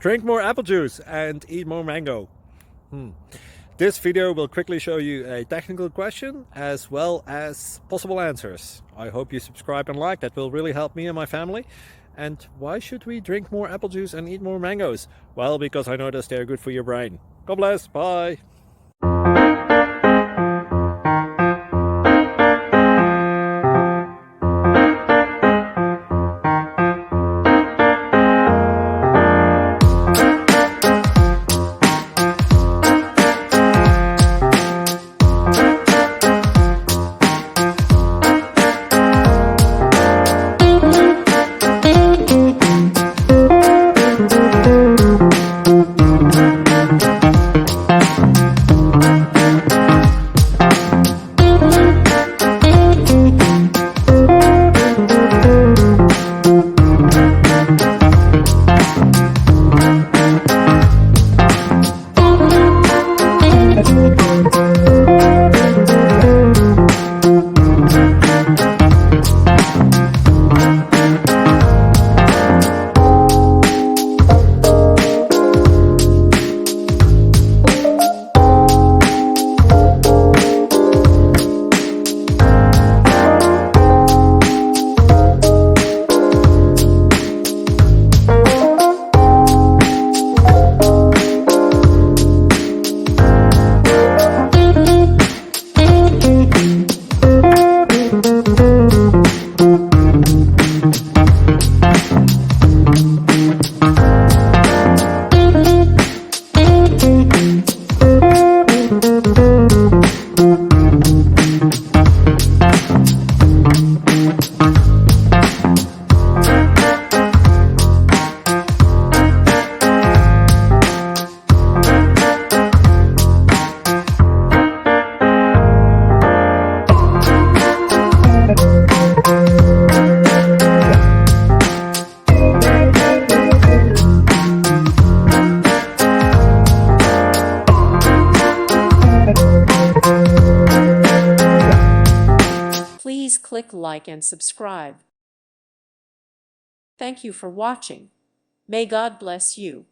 Drink more apple juice and eat more mango. This video will quickly show you a technical question as well as possible answers. I hope you subscribe and like, that will really help me and my family. And why should we drink more apple juice and eat more mangoes? Well, because I noticed they're good for your brain. God bless, bye! Please click like and subscribe. Thank you for watching. May God bless you.